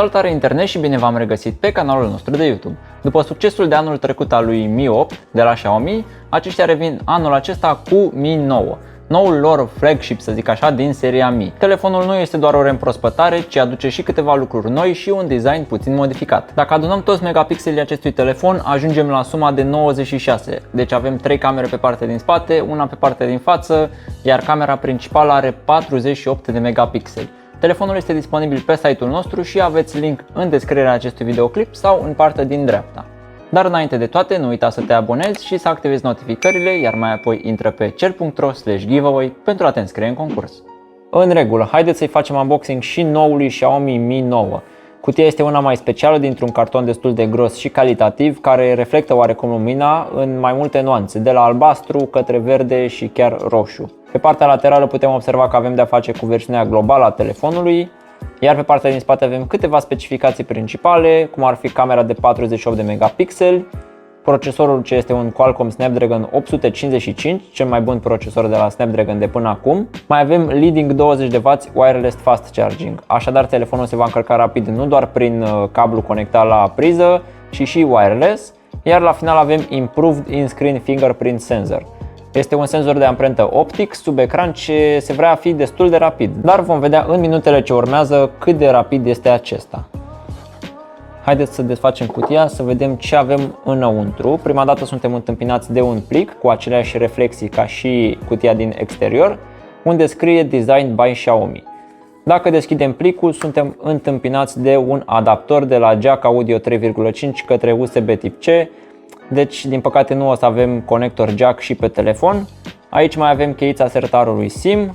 Salutare internet și bine v-am regăsit pe canalul nostru de YouTube. După succesul de anul trecut al lui Mi 8 de la Xiaomi, aceștia revin anul acesta cu Mi 9. Noul lor flagship, să zic așa, din seria Mi. Telefonul nu este doar o reîmprospătare, ci aduce și câteva lucruri noi și un design puțin modificat. Dacă adunăm toți megapixelii acestui telefon, ajungem la suma de 96. Deci avem 3 camere pe partea din spate, una pe partea din față, iar camera principală are 48 de megapixeli. Telefonul este disponibil pe site-ul nostru și aveți link în descrierea acestui videoclip sau în partea din dreapta. Dar înainte de toate, nu uita să te abonezi și să activezi notificările, iar mai apoi intră pe cer.ro/giveaway pentru a te înscrie în concurs. În regulă, haideți să-i facem unboxing și noului Xiaomi Mi 9. Cutia este una mai specială, dintr-un carton destul de gros și calitativ, care reflectă oarecum lumina în mai multe nuanțe, de la albastru către verde și chiar roșu. Pe partea laterală putem observa că avem de-a face cu versiunea globală a telefonului, iar pe partea din spate avem câteva specificații principale, cum ar fi camera de 48 de megapixeli, procesorul ce este un Qualcomm Snapdragon 855, cel mai bun procesor de la Snapdragon de până acum. Mai avem leading 20W wireless fast charging, așadar telefonul se va încărca rapid nu doar prin cablu conectat la priză, ci și wireless, iar la final avem improved in-screen fingerprint sensor. Este un senzor de amprentă optic sub ecran ce se vrea a fi destul de rapid, dar vom vedea în minutele ce urmează cât de rapid este acesta. Haideți să desfacem cutia să vedem ce avem înăuntru. Prima dată suntem întâmpinați de un plic cu aceleași reflexii ca și cutia din exterior, unde scrie Design by Xiaomi. Dacă deschidem plicul, suntem întâmpinați de un adaptor de la jack audio 3.5 către USB tip C. Deci, din păcate, nu o să avem conector jack și pe telefon. Aici mai avem cheița sertarului SIM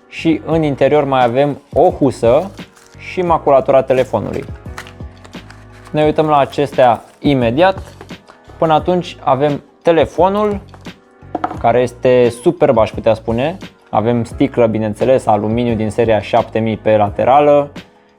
și în interior mai avem o husă și maculatura telefonului. Ne uităm la acestea imediat. Până atunci avem telefonul, care este superb, aș putea spune. Avem sticlă, bineînțeles, aluminiu din seria 7000 pe laterală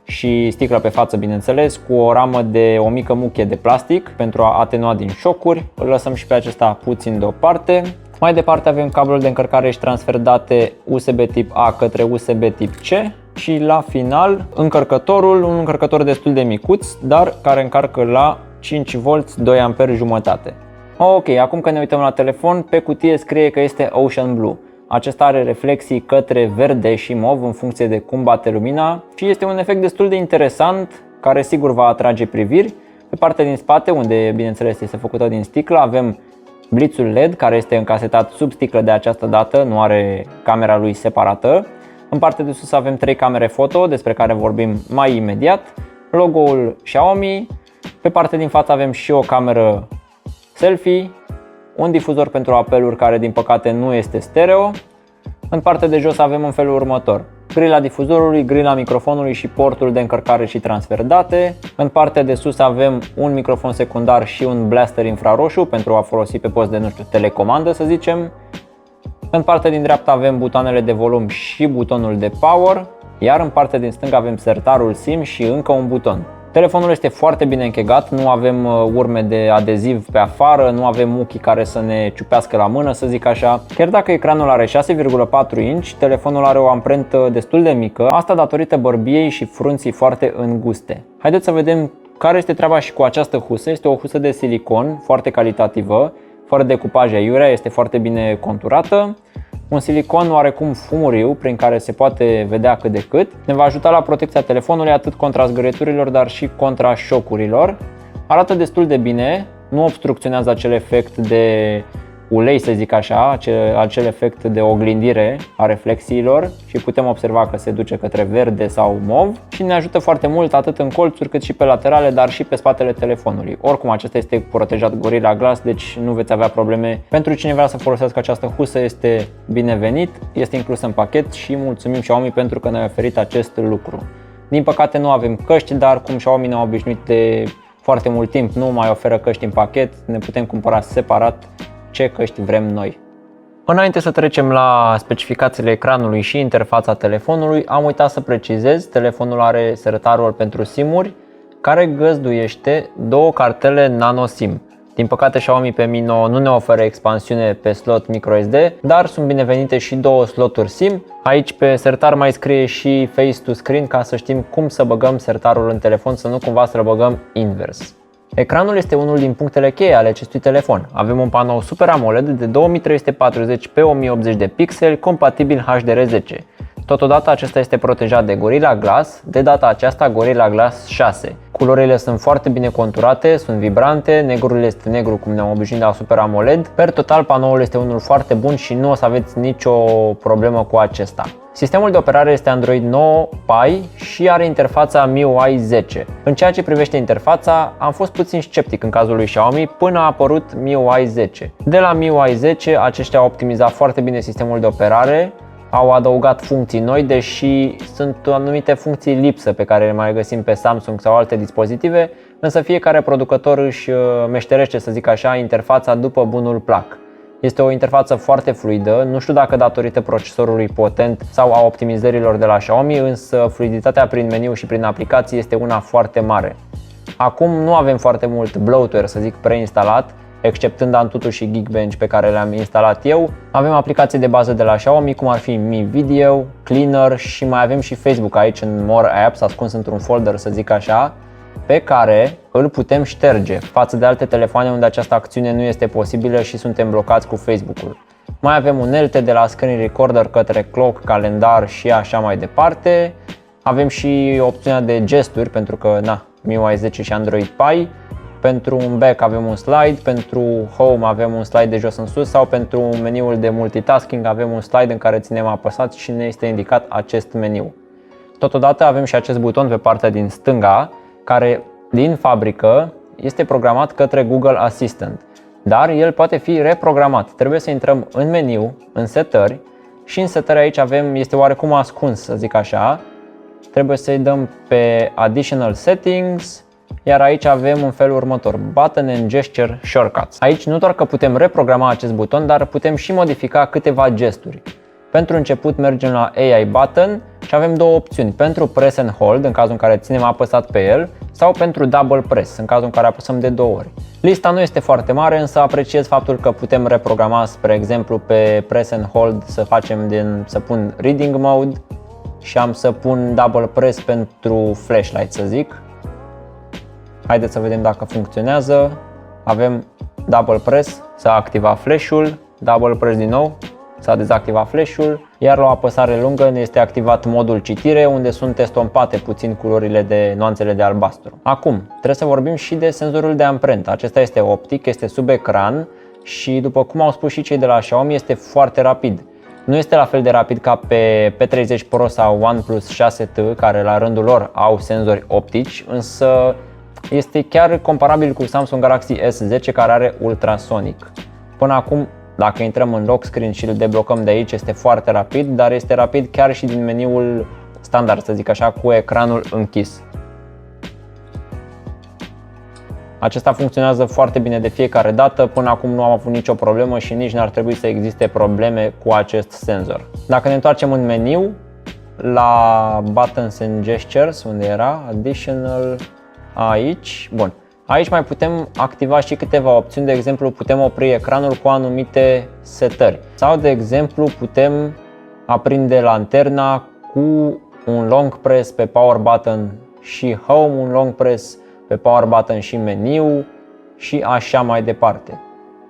și sticlă pe față, bineînțeles, cu o ramă de o mică muchie de plastic pentru a atenua din șocuri. Îl lăsăm și pe acesta puțin deoparte. Mai departe avem cablul de încărcare și transfer date USB tip A către USB tip C și la final încărcătorul, un încărcător destul de micuț, dar care încarcă la 5V 2A jumătate. Ok, acum că ne uităm la telefon, pe cutie scrie că este Ocean Blue. Acesta are reflexii către verde și mov în funcție de cum bate lumina și este un efect destul de interesant care sigur va atrage priviri. Pe partea din spate, unde bineînțeles este făcută din sticlă, avem blițul LED care este încasetat sub sticlă de această dată, nu are camera lui separată. În partea de sus avem 3 camere foto despre care vorbim mai imediat, logo-ul Xiaomi, pe partea din față avem și o cameră selfie, un difuzor pentru apeluri care din păcate nu este stereo. În partea de jos avem în felul următor: grila difuzorului, grila microfonului și portul de încărcare și transfer date. În partea de sus avem un microfon secundar și un blaster infraroșu pentru a folosi pe post de, nu știu, telecomandă, să zicem. În partea din dreapta avem butoanele de volum și butonul de power, iar în partea din stânga avem sertarul SIM și încă un buton. Telefonul este foarte bine închegat, nu avem urme de adeziv pe afară, nu avem muchii care să ne ciupească la mână, să zic așa. Chiar dacă ecranul are 6,4 inch, telefonul are o amprentă destul de mică, asta datorită bărbiei și frunții foarte înguste. Haideți să vedem care este treaba și cu această husă. Este o husă de silicon foarte calitativă, fără decupaje aiurea, este foarte bine conturată. Un silicon oarecum fumuriu prin care se poate vedea cât de cât. Ne va ajuta la protecția telefonului atât contra zgârieturilor, dar și contra șocurilor. Arată destul de bine, nu obstrucționează acel efect de ulei, să zic așa, acel efect de oglindire a reflexiilor și putem observa că se duce către verde sau mov și ne ajută foarte mult atât în colțuri cât și pe laterale, dar și pe spatele telefonului. Oricum, acesta este protejat Gorilla Glass, deci nu veți avea probleme. Pentru cine vrea să folosească această husă este binevenit, este inclus în pachet și mulțumim Xiaomi pentru că ne-a oferit acest lucru. Din păcate nu avem căști, dar cum Xiaomi ne-a obișnuit de foarte mult timp, nu mai oferă căști în pachet, ne putem cumpăra separat ce căști vrem noi. Înainte să trecem la specificațiile ecranului și interfața telefonului, am uitat să precizez, telefonul are sertarul pentru SIM-uri care găzduiește 2 cartele nano SIM. Din păcate Xiaomi pe Mi 9 nu ne oferă expansiune pe slot microSD, dar sunt binevenite și două sloturi SIM. Aici pe sertar mai scrie și Face to Screen ca să știm cum să băgăm sertarul în telefon, să nu cumva să-l băgăm invers. Ecranul este unul din punctele cheie ale acestui telefon. Avem un panou Super AMOLED de 2340 pe 1080 de pixeli, compatibil HDR10. Totodată acesta este protejat de Gorilla Glass, de data aceasta Gorilla Glass 6. Culorile sunt foarte bine conturate, sunt vibrante, negrul este negru cum ne-am obișnuit la Super AMOLED. Per total, panoul este unul foarte bun și nu o să aveți nicio problemă cu acesta. Sistemul de operare este Android 9 Pie și are interfața MIUI 10. În ceea ce privește interfața, am fost puțin sceptic în cazul lui Xiaomi până a apărut MIUI 10. De la MIUI 10, aceștia au optimizat foarte bine sistemul de operare, au adăugat funcții noi, deși sunt anumite funcții lipsă pe care le mai găsim pe Samsung sau alte dispozitive, însă fiecare producător își meșterește, să zic așa, interfața după bunul plac. Este o interfață foarte fluidă, nu știu dacă datorită procesorului potent sau a optimizărilor de la Xiaomi, însă fluiditatea prin meniu și prin aplicații este una foarte mare. Acum nu avem foarte mult bloatware, să zic, preinstalat, exceptând Antutu și Geekbench pe care le-am instalat eu. Avem aplicații de bază de la Xiaomi, cum ar fi Mi Video, Cleaner și mai avem și Facebook aici în More Apps, ascuns într-un folder, să zic așa, pe care îl putem șterge față de alte telefoane unde această acțiune nu este posibilă și suntem blocați cu Facebook-ul. Mai avem unelte de la Screen Recorder către Clock, calendar și așa mai departe. Avem și opțiunea de gesturi, pentru că MIUI 10 și Android Pie. Pentru un back avem un slide, pentru home avem un slide de jos în sus sau pentru meniul de multitasking avem un slide în care ținem apăsat și ne este indicat acest meniu. Totodată avem și acest buton pe partea din stânga, care din fabrică este programat către Google Assistant, dar el poate fi reprogramat. Trebuie să intrăm în meniu, în setări și în setări aici este oarecum ascuns, să zic așa. Trebuie să-i dăm pe Additional Settings, iar aici avem în felul următor, Button and Gesture Shortcuts. Aici nu doar că putem reprograma acest buton, dar putem și modifica câteva gesturi. Pentru început mergem la AI Button și avem două opțiuni, pentru Press and Hold, în cazul în care ținem apăsat pe el, sau pentru Double Press, în cazul în care apăsăm de două ori. Lista nu este foarte mare, însă apreciez faptul că putem reprograma, spre exemplu, pe Press and Hold să pun Reading Mode și am să pun Double Press pentru Flashlight, să zic. Haideți să vedem dacă funcționează. Avem Double Press, s-a activat flash-ul, Double Press din nou, s-a dezactivat flash-ul, iar la o apăsare lungă ne este activat modul citire, unde sunt estompate puțin culorile de nuanțele de albastru. Acum, trebuie să vorbim și de senzorul de amprentă. Acesta este optic, este sub ecran și, după cum au spus și cei de la Xiaomi, este foarte rapid. Nu este la fel de rapid ca pe P30 Pro sau OnePlus 6T, care la rândul lor au senzori optici, însă este chiar comparabil cu Samsung Galaxy S10, care are ultrasonic. Până acum, dacă intrăm în lock screen și îl deblocăm de aici, este foarte rapid, dar este rapid chiar și din meniul standard, să zic așa, cu ecranul închis. Acesta funcționează foarte bine de fiecare dată, până acum nu am avut nicio problemă și nici n-ar trebui să existe probleme cu acest senzor. Dacă ne întoarcem în meniu, la Buttons and Gestures, unde era? Additional, aici, bun. Aici mai putem activa și câteva opțiuni, de exemplu putem opri ecranul cu anumite setări sau de exemplu putem aprinde lanterna cu un long press pe power button și home, un long press pe power button și meniu și așa mai departe.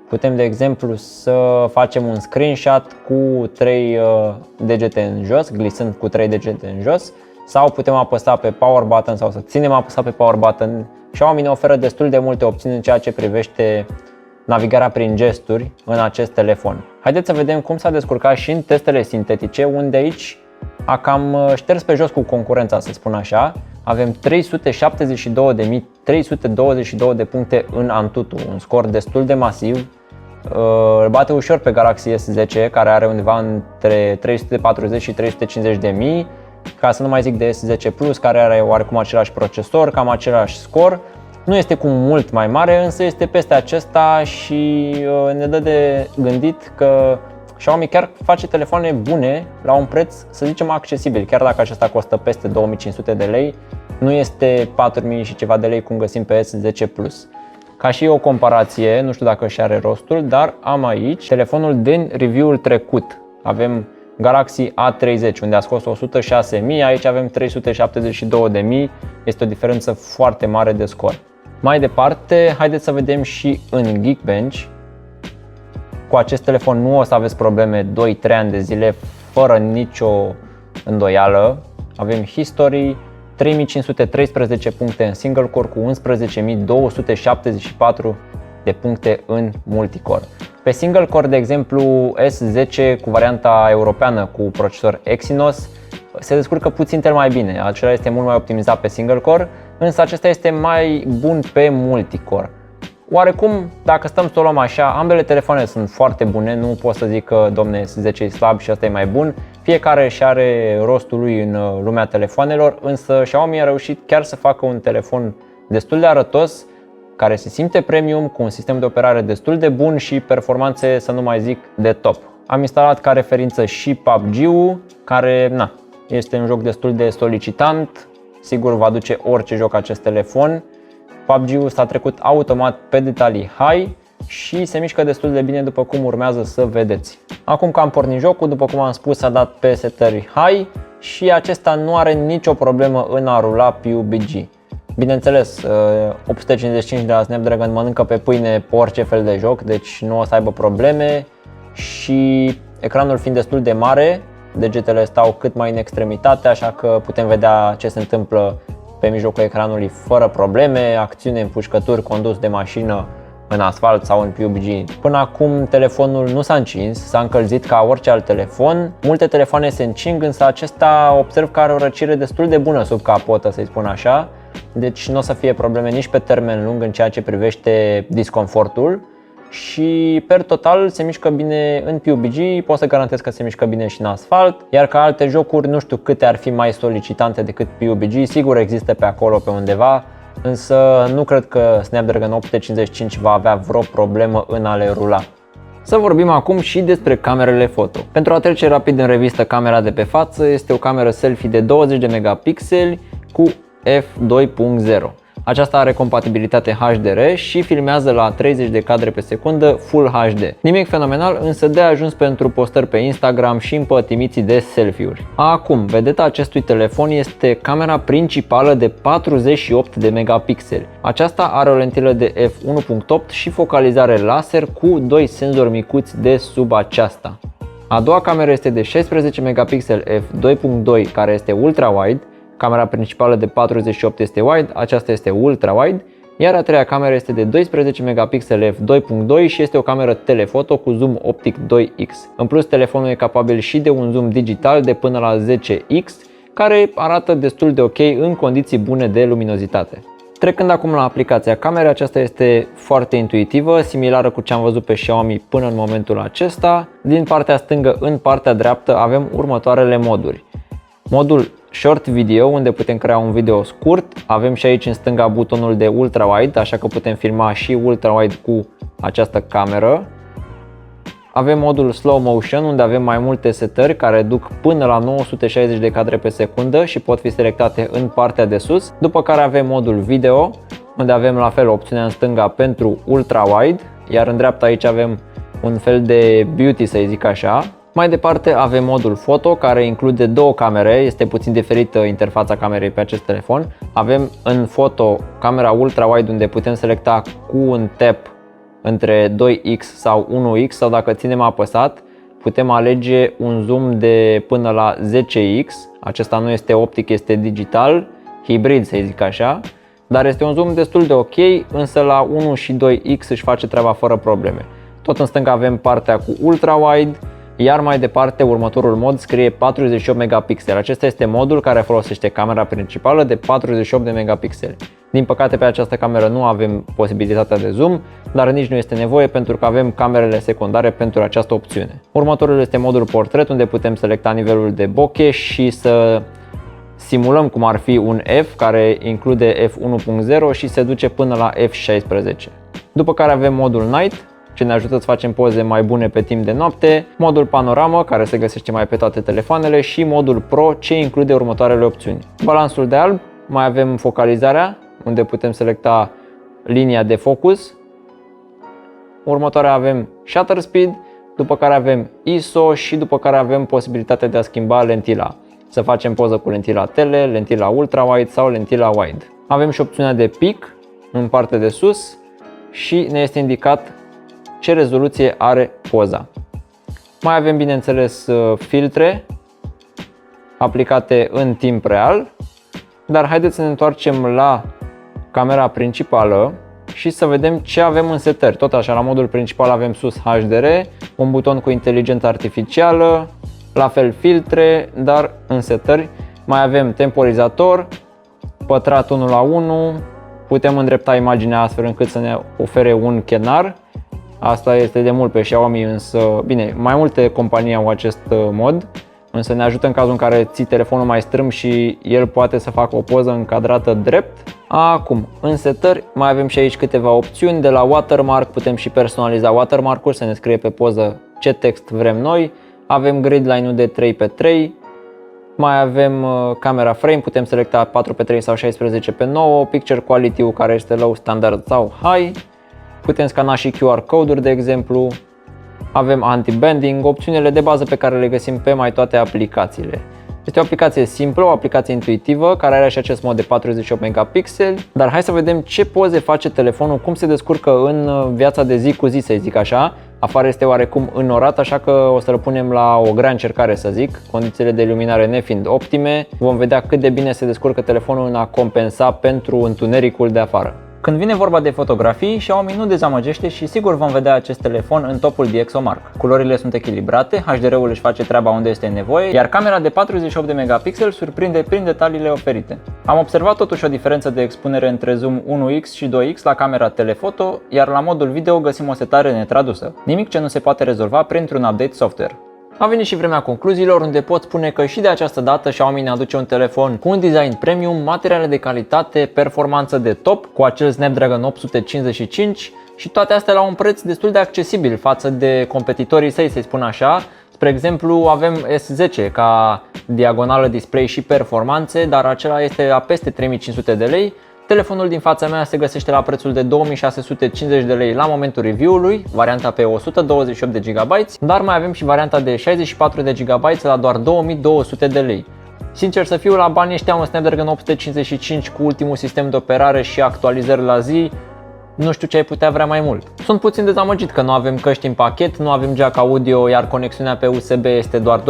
Putem de exemplu să facem un screenshot cu 3 degete în jos, glisând cu 3 degete în jos, sau putem apăsa pe power button sau să ținem apăsat pe power button. Xiaomi ne oferă destul de multe opțiuni în ceea ce privește navigarea prin gesturi în acest telefon. Haideți să vedem cum s-a descurcat și în testele sintetice, unde aici a cam șters pe jos cu concurența, să spun așa. Avem 372.322 de puncte în Antutu, un scor destul de masiv. Îl bate ușor pe Galaxy S10, care are undeva între 340 și 350 de mii, ca să nu mai zic de S10 Plus, care are oarecum același procesor, cam același scor. Nu este cu mult mai mare, însă este peste acesta și ne dă de gândit că Xiaomi chiar face telefoane bune la un preț, să zicem, accesibil, chiar dacă acesta costă peste 2500 de lei, nu este 4000 și ceva de lei cum găsim pe S10 Plus. Ca și o comparație, nu știu dacă și are rostul, dar am aici telefonul din review-ul trecut. Avem Galaxy A30, unde a scos 106.000, aici avem 372.000, este o diferență foarte mare de scor. Mai departe, haideți să vedem și în Geekbench. Cu acest telefon nu o să aveți probleme 2-3 ani de zile fără nicio îndoială. Avem history, 3513 puncte în single core cu 11.274 de puncte în multicore. Pe single core, de exemplu, S10 cu varianta europeană cu procesor Exynos se descurcă puțin mai bine. Acela este mult mai optimizat pe single core, însă acesta este mai bun pe multicore. Oarecum, dacă stăm să o luăm așa, ambele telefoane sunt foarte bune, nu pot să zic că domne S10 e slab și ăsta e mai bun. Fiecare și are rostul lui în lumea telefoanelor, însă Xiaomi a reușit chiar să facă un telefon destul de arătos, care se simte premium, cu un sistem de operare destul de bun și performanțe, să nu mai zic, de top. Am instalat ca referință și PUBG-ul, care este un joc destul de solicitant, sigur va duce orice joc acest telefon. PUBG-ul s-a trecut automat pe detalii high și se mișcă destul de bine, după cum urmează să vedeți. Acum că am pornit jocul, după cum am spus, s-a dat pe setări high și acesta nu are nicio problemă în a rula PUBG. Bineînțeles, 855 de la Snapdragon mănâncă pe pâine pe orice fel de joc, deci nu o să aibă probleme și ecranul fiind destul de mare, degetele stau cât mai în extremitate, așa că putem vedea ce se întâmplă pe mijlocul ecranului fără probleme, acțiune, împușcături, condus de mașină în asfalt sau în PUBG. Până acum telefonul nu s-a încins, s-a încălzit ca orice alt telefon. Multe telefoane se încing, însă acesta observ că are o răcire destul de bună sub capotă, să-i spun așa. Deci nu o să fie probleme nici pe termen lung în ceea ce privește disconfortul. Și per total se mișcă bine în PUBG, pot să garantez că se mișcă bine și în asfalt. Iar ca alte jocuri, nu știu câte ar fi mai solicitante decât PUBG, sigur există pe acolo pe undeva, însă nu cred că Snapdragon 855 va avea vreo problemă în a le rula. Să vorbim acum și despre camerele foto. Pentru a trece rapid în revistă camera de pe față, este o cameră selfie de 20 de megapixeli cu f2.0. Aceasta are compatibilitate HDR și filmează la 30 de cadre pe secundă Full HD. Nimic fenomenal, însă de ajuns pentru postări pe Instagram și împătimiții de selfie-uri. Acum, vedeta acestui telefon este camera principală de 48 de megapixeli. Aceasta are o lentilă de f1.8 și focalizare laser cu 2 senzori micuți de sub aceasta. A doua cameră este de 16 megapixeli f2.2, care este ultra-wide. Camera principală de 48 este wide, aceasta este ultra-wide, iar a treia cameră este de 12 megapixeli f2.2 și este o cameră telefoto cu zoom optic 2x. În plus, telefonul e capabil și de un zoom digital de până la 10x, care arată destul de ok în condiții bune de luminozitate. Trecând acum la aplicația camerei, aceasta este foarte intuitivă, similară cu ce am văzut pe Xiaomi până în momentul acesta. Din partea stângă în partea dreaptă avem următoarele moduri. Modul Short Video, unde putem crea un video scurt. Avem și aici în stânga butonul de ultra-wide, așa că putem filma și ultra-wide cu această cameră. Avem modul Slow Motion, unde avem mai multe setări care duc până la 960 de cadre pe secundă și pot fi selectate în partea de sus. După care avem modul Video, unde avem la fel opțiunea în stânga pentru ultra-wide, iar în dreapta aici avem un fel de beauty, să zic așa. Mai departe avem modul foto, care include două camere, este puțin diferită interfața camerei pe acest telefon. Avem în foto camera ultra-wide, unde putem selecta cu un tap între 2x sau 1x, sau dacă ținem apăsat putem alege un zoom de până la 10x. Acesta nu este optic, este digital, hibrid să zic așa, dar este un zoom destul de ok, însă la 1 și 2x își face treaba fără probleme. Tot în stânga avem partea cu ultra-wide. Iar mai departe, următorul mod scrie 48 megapixeli. Acesta este modul care folosește camera principală de 48 de megapixeli. Din păcate, pe această cameră nu avem posibilitatea de zoom, dar nici nu este nevoie pentru că avem camerele secundare pentru această opțiune. Următorul este modul portret, unde putem selecta nivelul de bokeh și să simulăm cum ar fi un F, care include f1.0 și se duce până la f16. După care avem modul Night, ce ne ajută să facem poze mai bune pe timp de noapte, modul panoramă, care se găsește mai pe toate telefoanele, și modul Pro, ce include următoarele opțiuni. Balansul de alb, mai avem focalizarea, unde putem selecta linia de focus. Următoarea avem shutter speed, după care avem ISO și după care avem posibilitatea de a schimba lentila. Să facem poză cu lentila tele, lentila ultra-wide sau lentila wide. Avem și opțiunea de pic în partea de sus și ne este indicat ce rezoluție are poza. Mai avem, bineînțeles, filtre aplicate în timp real, dar haideți să ne întoarcem la camera principală și să vedem ce avem în setări. Tot așa, la modul principal avem sus HDR, un buton cu inteligență artificială, la fel filtre, dar în setări mai avem temporizator, pătrat 1:1, putem îndrepta imaginea astfel încât să ne ofere un chenar. Asta este de mult pe Xiaomi, însă, bine, mai multe companii au acest mod, însă ne ajută în cazul în care ții telefonul mai strâmb și el poate să facă o poză încadrată drept. Acum, în setări mai avem și aici câteva opțiuni. De la watermark putem și personaliza watermark-ul, să ne scrie pe poză ce text vrem noi. Avem grid line-ul de 3x3, mai avem camera frame, putem selecta 4x3 sau 16x9, picture quality-ul care este low, standard sau high. Putem scana și QR code-uri, de exemplu. Avem anti-banding, opțiunile de bază pe care le găsim pe mai toate aplicațiile. Este o aplicație simplă, o aplicație intuitivă, care are și acest mod de 48 megapixeli, dar hai să vedem ce poze face telefonul, cum se descurcă în viața de zi cu zi, să zic așa. Afară este oarecum înorat, așa că o să-l punem la o grea încercare, să zic, condițiile de iluminare nefiind optime. Vom vedea cât de bine se descurcă telefonul în a compensa pentru întunericul de afară. Când vine vorba de fotografii, Xiaomi nu dezamăgește și sigur vom vedea acest telefon în topul DxOMark. Culorile sunt echilibrate, HDR-ul își face treaba unde este nevoie, iar camera de 48 de megapixeli surprinde prin detaliile oferite. Am observat totuși o diferență de expunere între zoom 1x și 2x la camera telefoto, iar la modul video găsim o setare netradusă. Nimic ce nu se poate rezolva printr-un update software. A venit și vremea concluziilor, unde pot spune că și de această dată Xiaomi ne aduce un telefon cu un design premium, materiale de calitate, performanță de top, cu acel Snapdragon 855 și toate astea la un preț destul de accesibil față de competitorii săi, să-i spun așa. Spre exemplu, avem S10 ca diagonală display și performanțe, dar acela este la peste 3500 de lei. Telefonul din fața mea se găsește la prețul de 2650 de lei la momentul review-ului, varianta pe 128 de GB, dar mai avem și varianta de 64 de GB la doar 2200 de lei. Sincer să fiu, la banii ăștia un Snapdragon 855 cu ultimul sistem de operare și actualizări la zi, nu știu ce ai putea vrea mai mult. Sunt puțin dezamăgit că nu avem căști în pachet, nu avem jack audio, iar conexiunea pe USB este doar 2.0,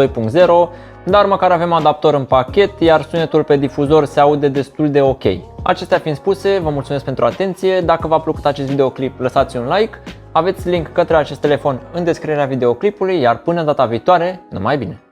dar măcar avem adaptor în pachet, iar sunetul pe difuzor se aude destul de ok. Acestea fiind spuse, vă mulțumesc pentru atenție. Dacă v-a plăcut acest videoclip, lăsați un like. Aveți link către acest telefon în descrierea videoclipului, iar până data viitoare, numai bine!